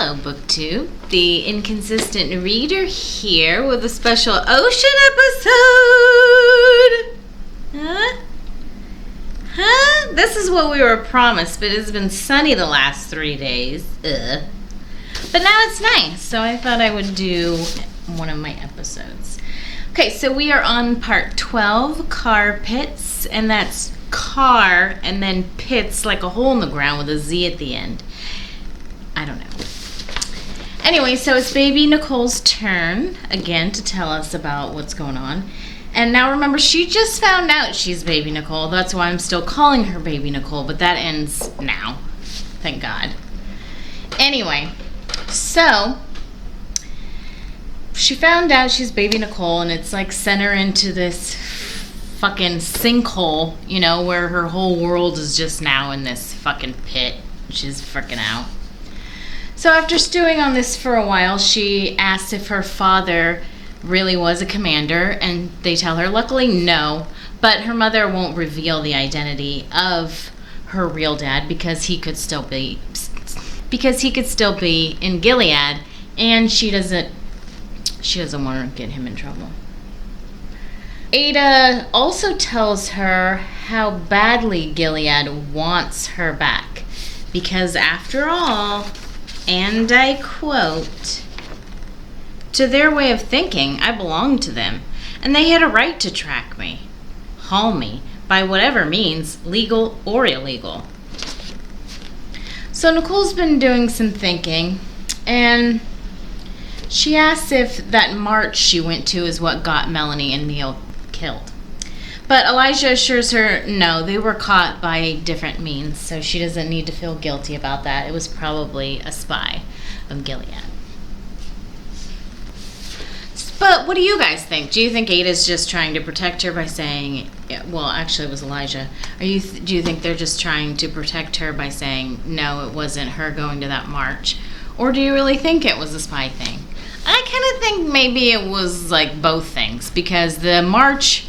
Hello, BookTube. The Inconsistent Reader here with a special ocean episode. Huh? This is what we were promised, but it's been sunny the last 3 days. But now it's nice, so I thought I would do one of my episodes. Okay, so we are on part 12, Carpitz, and that's car and then pits, like a hole in the ground with a Z at the end. I don't know. Anyway, so it's baby Nicole's turn again to tell us about what's going on. And now remember, she just found out she's baby Nicole. That's why I'm still calling her baby Nicole, but that ends now. Thank God. Anyway, so she found out she's baby Nicole, and it's like sent her into this fucking sinkhole, you know, where her whole world is just now in this fucking pit. She's freaking out. So after stewing on this for a while, she asks if her father really was a commander, and they tell her luckily no, but her mother won't reveal the identity of her real dad because he could still be in Gilead, and she doesn't want to get him in trouble. Ada also tells her how badly Gilead wants her back because after all, and I quote, "To their way of thinking, I belong to them, and they had a right to track me, haul me, by whatever means, legal or illegal." So Nicole's been doing some thinking, and she asks if that march she went to is what got Melanie and Neil killed. But Elijah assures her no, they were caught by different means, so she doesn't need to feel guilty about that. It was probably a spy of Gilead. But what do you guys think? Do you think Ada's just trying to protect her by saying, well, actually it was Elijah. Do you think they're just trying to protect her by saying, no, it wasn't her going to that march? Or do you really think it was a spy thing? I kind of think maybe it was like both things, because the march,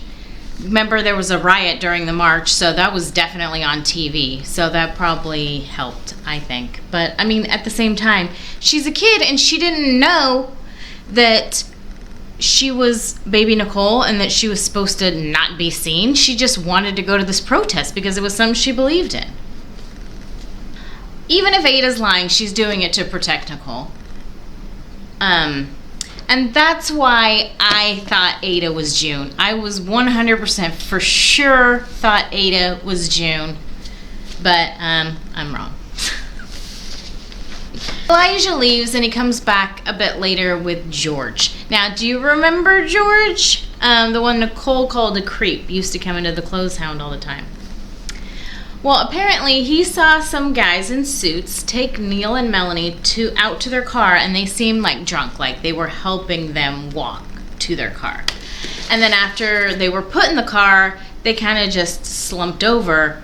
remember there was a riot during the march, so that was definitely on TV, so that probably helped, I think. But I mean, at the same time, she's a kid and she didn't know that she was baby Nicole and that she was supposed to not be seen. She just wanted to go to this protest because it was something she believed in. Even if Ada's lying, she's doing it to protect Nicole. And that's why I thought Ada was June. I was 100% for sure thought Ada was June, but I'm wrong. Elijah leaves and he comes back a bit later with George. Now, do you remember George? The one Nicole called a creep, used to come into the clothes hound all the time. Well, apparently he saw some guys in suits take Neil and Melanie out to their car, and they seemed like drunk, like they were helping them walk to their car. And then after they were put in the car, they kind of just slumped over,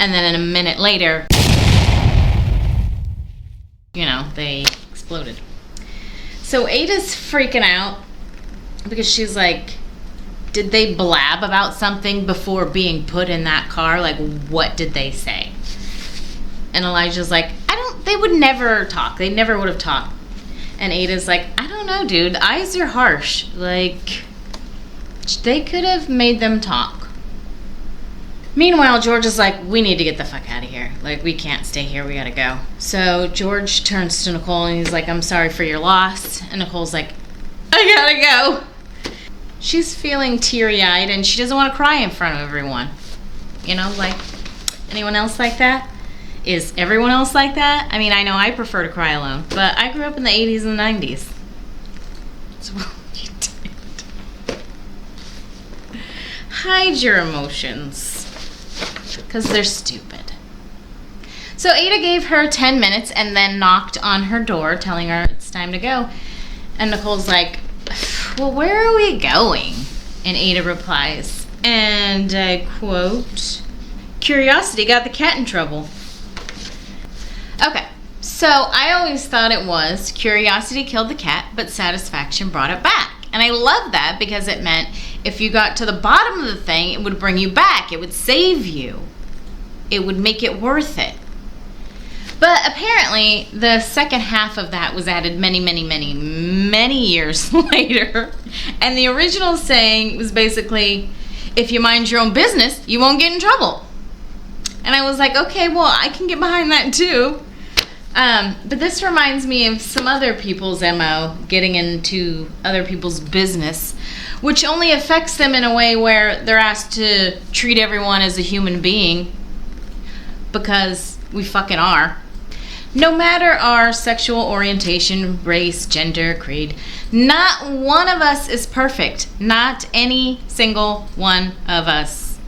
and then a minute later, you know, they exploded. So Ada's freaking out because she's like, did they blab about something before being put in that car? Like, what did they say? And Elijah's like, they would never talk. They never would have talked. And Ada's like, I don't know, dude. Eyes are harsh. Like, they could have made them talk. Meanwhile, George is like, we need to get the fuck out of here. Like, we can't stay here. We gotta go. So George turns to Nicole and he's like, I'm sorry for your loss. And Nicole's like, I gotta go. She's feeling teary-eyed and she doesn't want to cry in front of everyone. You know, like, anyone else like that? Is everyone else like that? I mean, I know I prefer to cry alone, but I grew up in the 80s and 90s. That's what you did. Hide your emotions, because they're stupid. So Ada gave her 10 minutes and then knocked on her door, telling her it's time to go. And Nicole's like, well, where are we going? And Ada replies, and I quote, curiosity got the cat in trouble. Okay, so I always thought it was curiosity killed the cat, but satisfaction brought it back. And I love that because it meant if you got to the bottom of the thing, it would bring you back. It would save you. It would make it worth it. But apparently, the second half of that was added many years later. And the original saying was basically, if you mind your own business, you won't get in trouble. And I was like, okay, well, I can get behind that too. But this reminds me of some other people's MO, getting into other people's business, which only affects them in a way where they're asked to treat everyone as a human being, because we fucking are. No matter our sexual orientation, race, gender, creed, not one of us is perfect. Not any single one of us.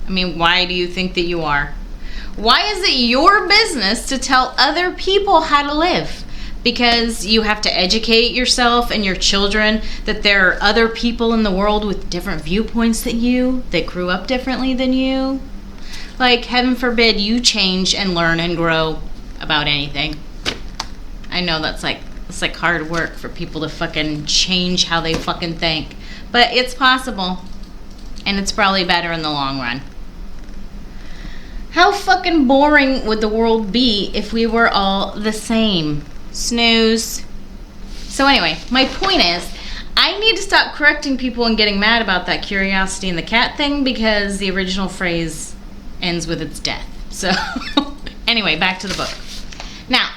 I mean, why do you think that you are? Why is it your business to tell other people how to live? Because you have to educate yourself and your children that there are other people in the world with different viewpoints than you, that grew up differently than you. Like, heaven forbid you change and learn and grow about anything. I know it's like hard work for people to fucking change how they fucking think. But it's possible. And it's probably better in the long run. How fucking boring would the world be if we were all the same? Snooze. So anyway, my point is, I need to stop correcting people and getting mad about that curiosity in the cat thing, because the original phrase ends with its death. So anyway, back to the book. Now,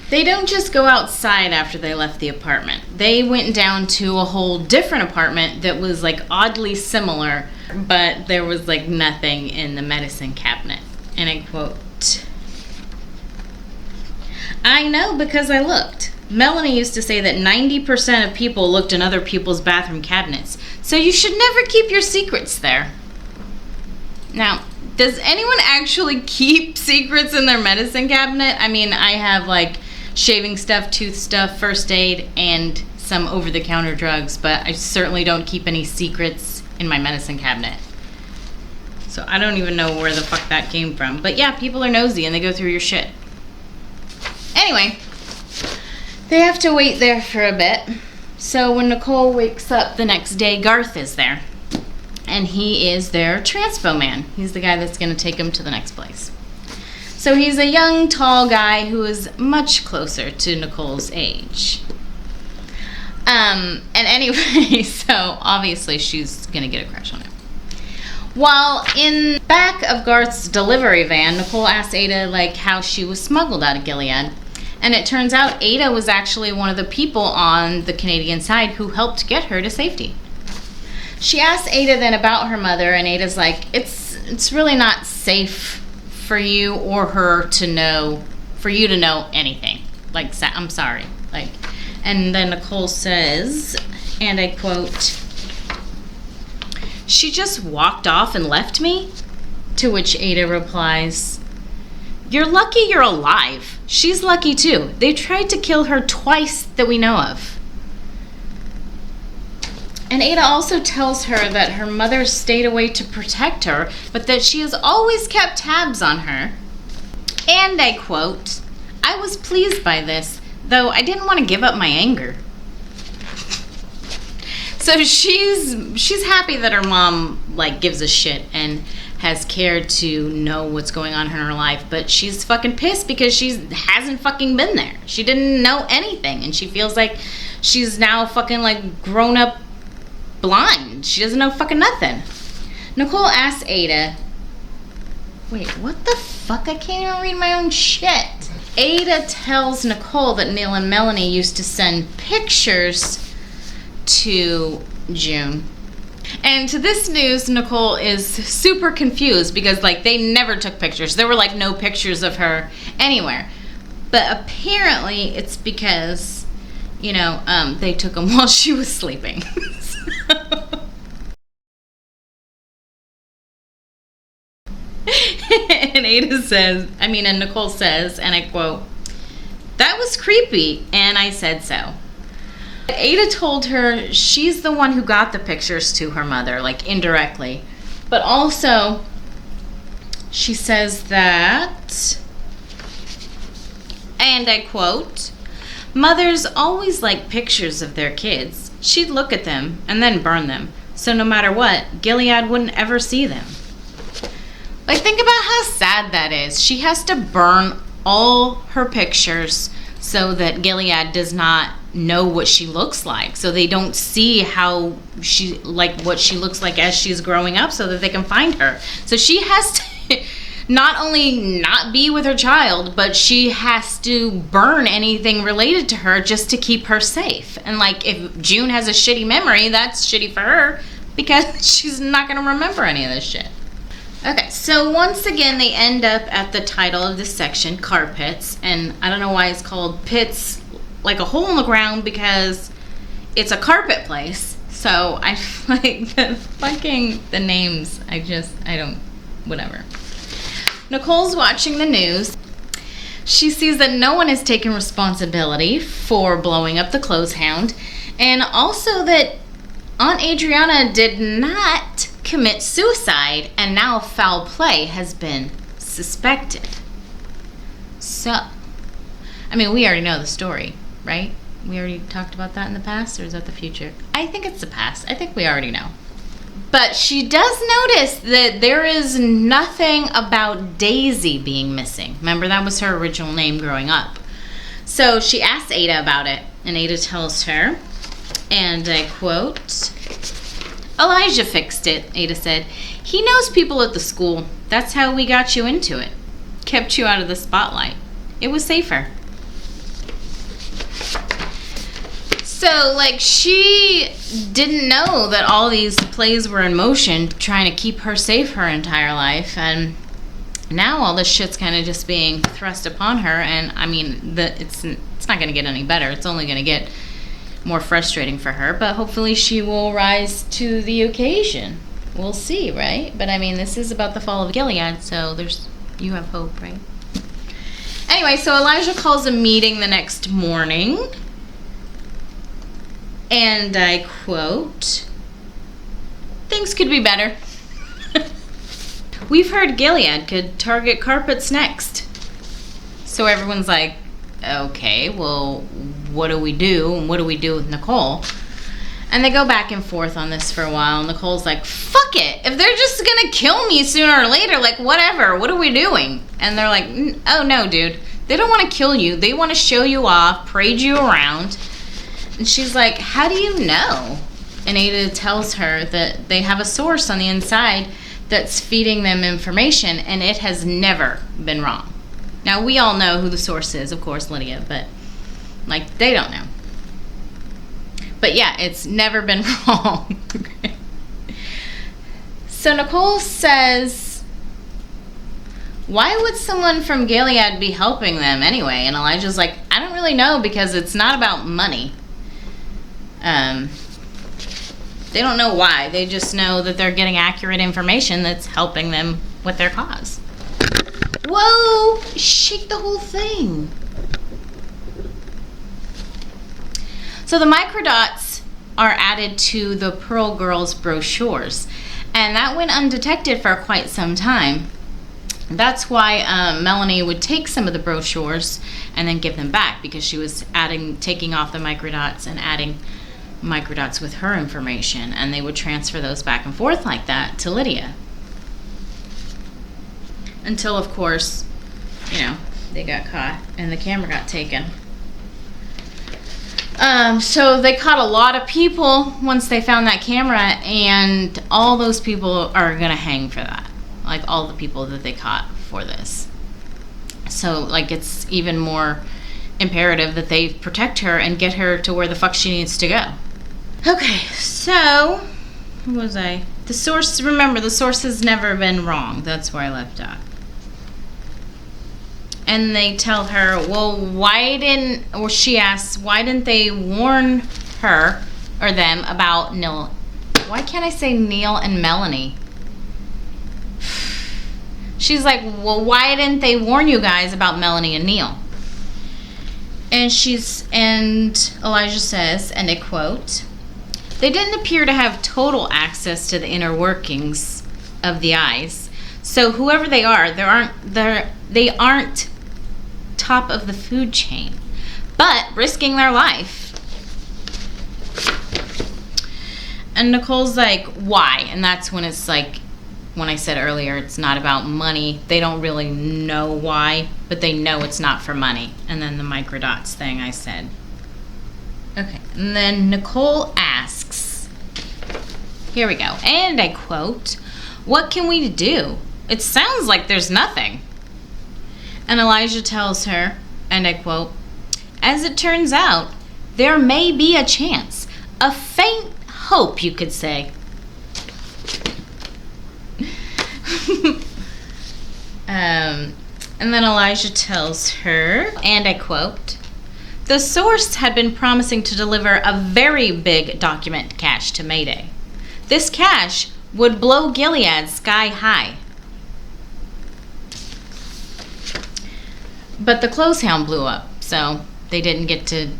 they don't just go outside after they left the apartment. They went down to a whole different apartment that was like oddly similar, but there was like nothing in the medicine cabinet. And I quote, "I know because I looked. Melanie used to say that 90% of people looked in other people's bathroom cabinets, so you should never keep your secrets there." Now, does anyone actually keep secrets in their medicine cabinet? I mean, I have like shaving stuff, tooth stuff, first aid, and some over-the-counter drugs, but I certainly don't keep any secrets in my medicine cabinet. So I don't even know where the fuck that came from. But yeah, people are nosy and they go through your shit. Anyway, they have to wait there for a bit. So when Nicole wakes up the next day, Garth is there. And he is their transpo man. He's the guy that's going to take them to the next place. So he's a young, tall guy who is much closer to Nicole's age. And anyway, so obviously she's going to get a crush on him. While in back of Garth's delivery van, Nicole asked Ada like how she was smuggled out of Gilead. And it turns out Ada was actually one of the people on the Canadian side who helped get her to safety. She asked Ada then about her mother, and Ada's like, it's really not safe for you or her to know, for you to know anything. Like, I'm sorry. Like, and then Nicole says, and I quote, "She just walked off and left me?" To which Ada replies, "You're lucky you're alive. She's lucky too. They tried to kill her twice that we know of." And Ada also tells her that her mother stayed away to protect her, but that she has always kept tabs on her. And I quote, "I was pleased by this, though I didn't want to give up my anger." So she's happy that her mom like gives a shit and has cared to know what's going on in her life, but she's fucking pissed because she hasn't fucking been there. She didn't know anything, and she feels like she's now fucking like grown up blind. She doesn't know fucking nothing. Nicole asks Ada, wait, what the fuck? I can't even read my own shit. Ada tells Nicole that Neil and Melanie used to send pictures to June. And to this news, Nicole is super confused because like they never took pictures. There were like no pictures of her anywhere. But apparently it's because, you know, they took them while she was sleeping. And Nicole says, and I quote, "That was creepy, and I said so." Ada told her she's the one who got the pictures to her mother, like indirectly. But also, she says that, and I quote, "Mothers always like pictures of their kids. She'd look at them and then burn them. So no matter what, Gilead wouldn't ever see them." Like, think about how sad that is. She has to burn all her pictures so that Gilead does not know what she looks like. So they don't see how she, like, what she looks like as she's growing up, so that they can find her. So she has to not only not be with her child, but she has to burn anything related to her just to keep her safe. And, like, if June has a shitty memory, that's shitty for her, because she's not going to remember any of this shit. Okay, so once again, they end up at the title of this section, Carpitz, and I don't know why it's called Pits, like a hole in the ground, because it's a carpet place. So I like the names, I don't, whatever. Nicole's watching the news. She sees that no one has taken responsibility for blowing up the clothes hound, and also that Aunt Adriana did not commit suicide, and now foul play has been suspected. So, I mean, we already know the story, right? We already talked about that in the past, or is that the future? I think it's the past. I think we already know. But she does notice that there is nothing about Daisy being missing. Remember, that was her original name growing up. So she asks Ada about it, and Ada tells her, and I quote, "Elijah fixed it," Ada said. "He knows people at the school. That's how we got you into it. Kept you out of the spotlight. It was safer." So, like, she didn't know that all these plays were in motion trying to keep her safe her entire life, and now all this shit's kind of just being thrust upon her, and I mean, it's not going to get any better. It's only going to get more frustrating for her, but hopefully she will rise to the occasion. We'll see, right? But I mean, this is about the fall of Gilead, so you have hope, right? Anyway, so Elijah calls a meeting the next morning, and I quote, "Things could be better. We've heard Gilead could target Carpitz next." So everyone's like, okay, well, what do we do? And what do we do with Nicole? And they go back and forth on this for a while. And Nicole's like, fuck it. If they're just going to kill me sooner or later, like, whatever. What are we doing? And they're like, oh, no, dude. They don't want to kill you. They want to show you off, parade you around. And she's like, how do you know? And Ada tells her that they have a source on the inside that's feeding them information, and it has never been wrong. Now, we all know who the source is, of course, Lydia, but, like, they don't know. But, yeah, it's never been wrong. So Nicole says, why would someone from Gilead be helping them anyway? And Elijah's like, I don't really know, because it's not about money. They don't know why. They just know that they're getting accurate information that's helping them with their cause. Whoa! Shake the whole thing. So the microdots are added to the Pearl Girls brochures, and that went undetected for quite some time. That's why Melanie would take some of the brochures and then give them back, because she was taking off the microdots and adding microdots with her information, and they would transfer those back and forth like that to Lydia. Until, of course, they got caught and the camera got taken. So they caught a lot of people once they found that camera, and all those people are gonna hang for that. Like, all the people that they caught for this. So, like, it's even more imperative that they protect her and get her to where the fuck she needs to go. Okay, so, where was I? The source, remember, the source has never been wrong. That's where I left off. And they tell her, well, she asks, why didn't they warn her or them about Neil? Why can't I say Neil and Melanie? She's like, well, why didn't they warn you guys about Melanie and Neil? And Elijah says, and I quote, they didn't appear to have total access to the inner workings of the eyes. So whoever they are, they aren't top of the food chain, but risking their life. And Nicole's like, why? And that's when it's like, when I said earlier it's not about money. They don't really know why, but they know it's not for money. And then the microdots thing I said. Okay, and then Nicole asks, here we go, and I quote, "What can we do? It sounds like there's nothing." And Elijah tells her, and I quote, "As it turns out, there may be a chance, a faint hope, you could say." And then Elijah tells her, and I quote, "The source had been promising to deliver a very big document cache to Mayday. This cache would blow Gilead sky high. But the closehound blew up, so they didn't get to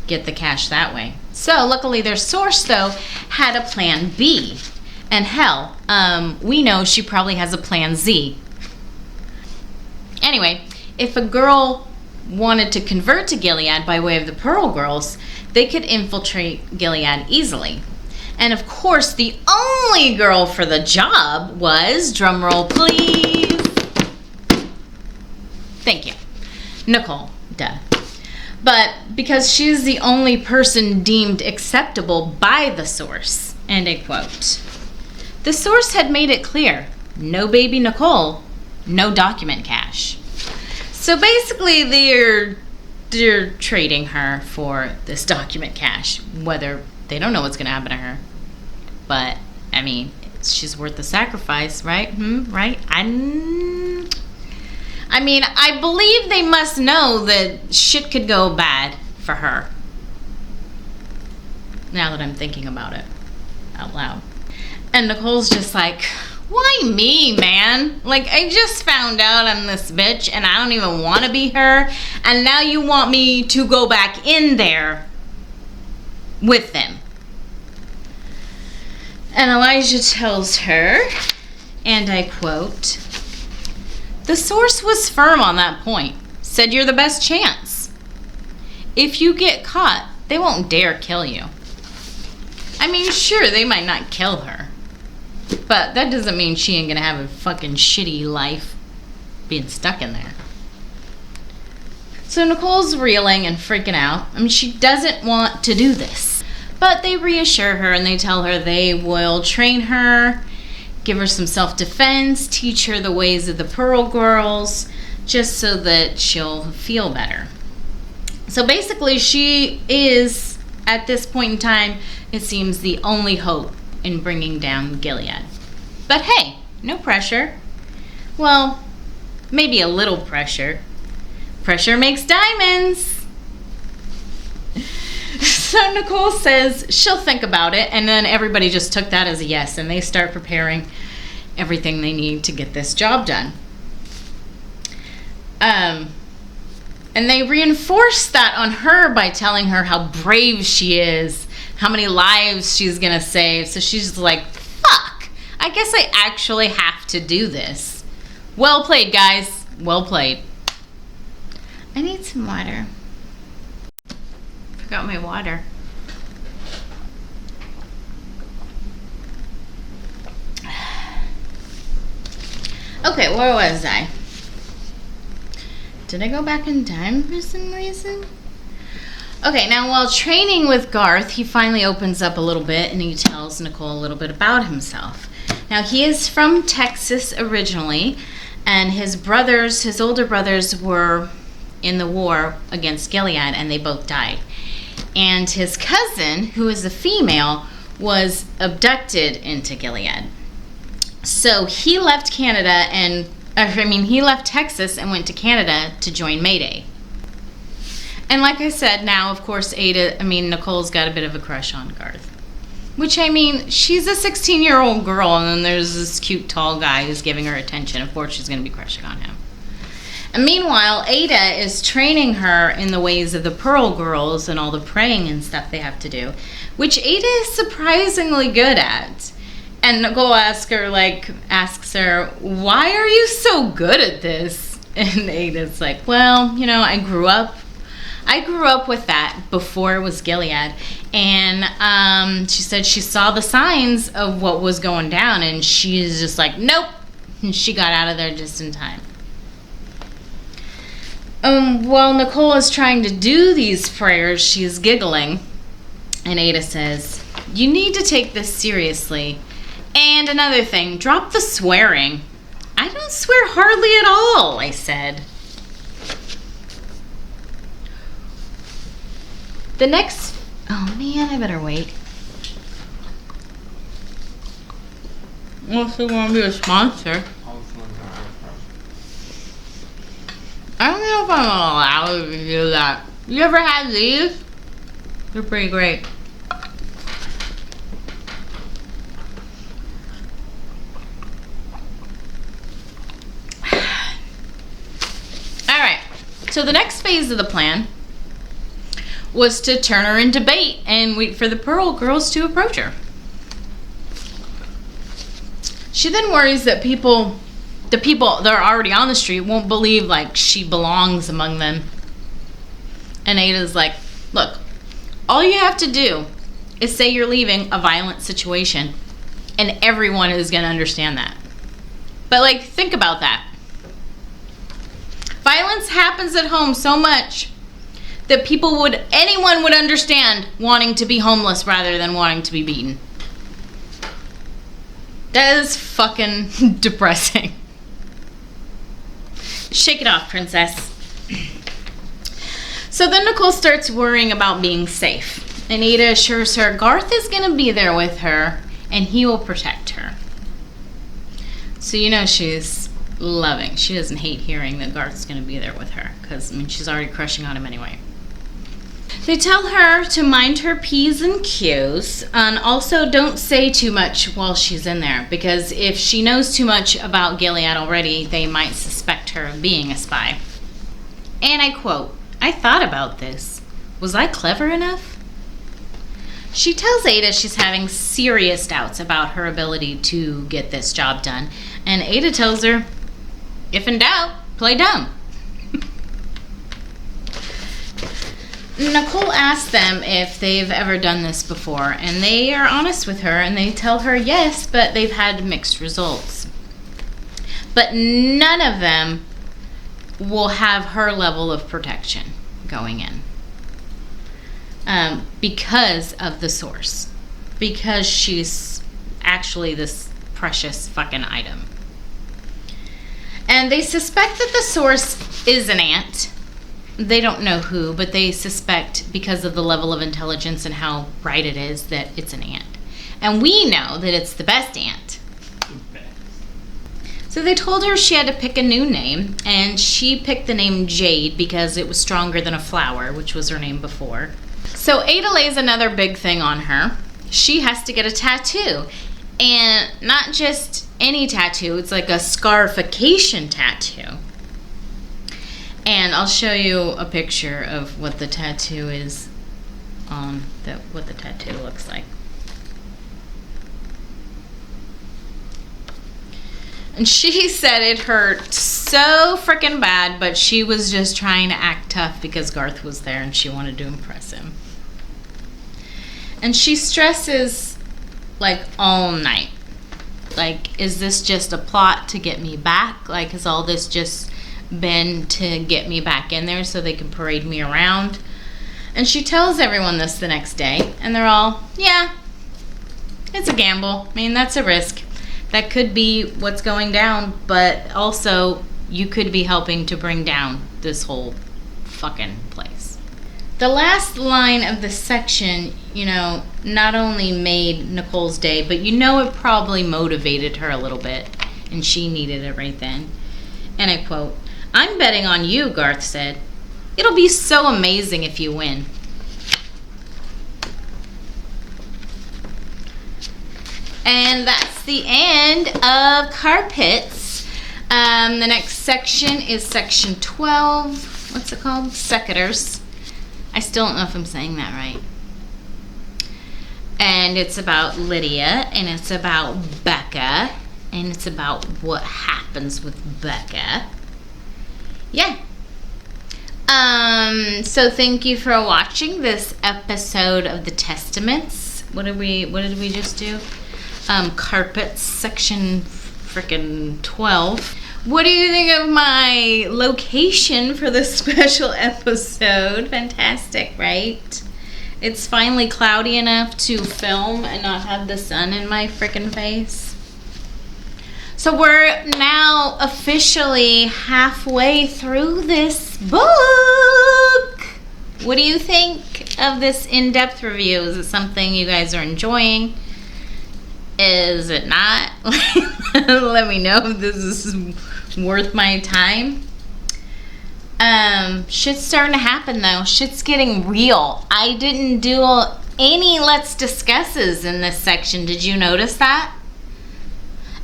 get the cache that way. So luckily their source, though, had a plan B. And hell, we know she probably has a plan Z. Anyway, if a girl wanted to convert to Gilead by way of the Pearl Girls, they could infiltrate Gilead easily. And of course, the only girl for the job was, drumroll please, thank you, Nicole, duh. But because she's the only person deemed acceptable by the source, and I quote, "The source had made it clear, no baby Nicole, no document cache." So basically they're trading her for this document cache, whether they don't know what's going to happen to her. But, I mean, she's worth the sacrifice, right? Right? I mean, I believe they must know that shit could go bad for her. Now that I'm thinking about it out loud. And Nicole's just like, why me, man? Like, I just found out I'm this bitch and I don't even want to be her. And now you want me to go back in there with them. And Elijah tells her, and I quote, "The source was firm on that point. Said you're the best chance. If you get caught, they won't dare kill you." I mean, sure, they might not kill her. But that doesn't mean she ain't gonna have a fucking shitty life being stuck in there. So Nicole's reeling and freaking out. I mean, she doesn't want to do this. But they reassure her and they tell her they will train her, give her some self-defense, teach her the ways of the Pearl Girls, just so that she'll feel better. So basically she is, at this point in time, it seems the only hope in bringing down Gilead. But hey, no pressure. Well, maybe a little pressure. Pressure makes diamonds. So Nicole says she'll think about it, and then everybody just took that as a yes, and they start preparing everything they need to get this job done. And they reinforce that on her by telling her how brave she is, how many lives she's gonna save. So she's like, fuck, I guess I actually have to do this. Well played, guys. Well played. I need some water. Forgot my water. Okay, where was I? Did I go back in time for some reason? Okay, now while training with Garth, he finally opens up a little bit and he tells Nicole a little bit about himself. Now, he is from Texas originally, and his older brothers were in the war against Gilead, and they both died. And his cousin, who is a female, was abducted into Gilead. So he left he left Texas and went to Canada to join Mayday. And like I said, now, of course, Nicole's got a bit of a crush on Garth. Which, she's a 16-year-old girl, and then there's this cute, tall guy who's giving her attention. Of course, she's going to be crushing on him. And meanwhile, Ada is training her in the ways of the Pearl Girls and all the praying and stuff they have to do, which Ada is surprisingly good at. And Nicole asks her, why are you so good at this? And Ada's like, well, I grew up I grew up with that before it was Gilead. And she said she saw the signs of what was going down, and she's just like, nope. And she got out of there just in time. While Nicole is trying to do these prayers, she's giggling. And Ada says, you need to take this seriously. And another thing, drop the swearing. I don't swear hardly at all, I said. The next... Oh, man, I better wait. Unless you want to be a sponsor. I don't know if I'm allowed to do that. You ever had these? They're pretty great. Alright, so the next phase of the plan was to turn her into bait and wait for the Pearl girls to approach her. She then worries that the people that are already on the street won't believe like she belongs among them. And Ada's like, look, all you have to do is say you're leaving a violent situation and everyone is going to understand that. But like, think about that. Violence happens at home so much that anyone would understand wanting to be homeless rather than wanting to be beaten. That is fucking depressing. Shake it off, princess. So then Nicole starts worrying about being safe. And Ada assures her Garth is going to be there with her and he will protect her. So you know she's loving. She doesn't hate hearing that Garth's going to be there with her because, I mean, she's already crushing on him anyway. They tell her to mind her P's and Q's and also don't say too much while she's in there because if she knows too much about Gilead already, they might suspect her of being a spy. And I quote, I thought about this. Was I clever enough? She tells Ada she's having serious doubts about her ability to get this job done. And Ada tells her, if in doubt, play dumb. Nicole asks them if they've ever done this before, and they are honest with her, and they tell her yes, but they've had mixed results. But none of them will have her level of protection going in. Because of the source. Because she's actually this precious fucking item. And they suspect that the source is an ant. They don't know who, but they suspect because of the level of intelligence and how bright it is that it's an ant. And we know that it's the best ant. So they told her she had to pick a new name, and she picked the name Jade because it was stronger than a flower, which was her name before. So Ada lays another big thing on her. She has to get a tattoo. And not just any tattoo, it's like a scarification tattoo. And I'll show you a picture of what the tattoo is on, what the tattoo looks like. And she said it hurt so freaking bad, but she was just trying to act tough because Garth was there and she wanted to impress him. And she stresses like all night. Like, is this just a plot to get me back? Like, has all this just been to get me back in there so they can parade me around? And she tells everyone this the next day, and they're all, yeah, it's a gamble. I mean, that's a risk. That could be what's going down, but also you could be helping to bring down this whole fucking place. The last line of the section, you know, not only made Nicole's day, but you know it probably motivated her a little bit, and she needed it right then. And I quote, I'm betting on you, Garth said. It'll be so amazing if you win. And that's the end of Carpitz. The next section is section 12. What's it called? Secateurs. I still don't know if I'm saying that right. And it's about Lydia, and it's about Becca, and it's about what happens with Becca. Yeah. So thank you for watching this episode of the Testaments. What did we just do? Carpitz, section frickin' 12. What do you think of my location for this special episode? Fantastic, right? It's finally cloudy enough to film and not have the sun in my frickin' face. So we're now officially halfway through this book. What do you think of this in-depth review? Is it something you guys are enjoying? Is it not? Let me know if this is worth my time. Shit's starting to happen though. Shit's getting real. I didn't do any let's discusses in this section. Did you notice that?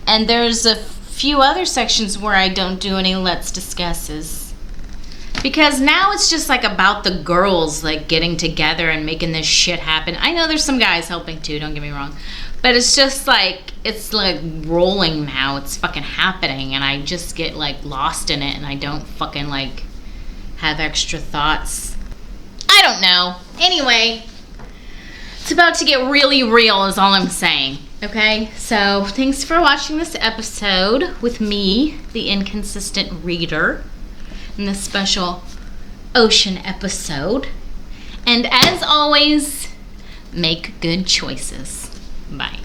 And there's a few other sections where I don't do any let's discusses. Because now it's just like about the girls like getting together and making this shit happen. I know there's some guys helping too, don't get me wrong. But it's just like, it's like rolling now. It's fucking happening and I just get like lost in it and I don't fucking like have extra thoughts. I don't know. Anyway, it's about to get really real is all I'm saying. Okay, so thanks for watching this episode with me, the inconsistent reader, in this special ocean episode. And as always, make good choices. Bye.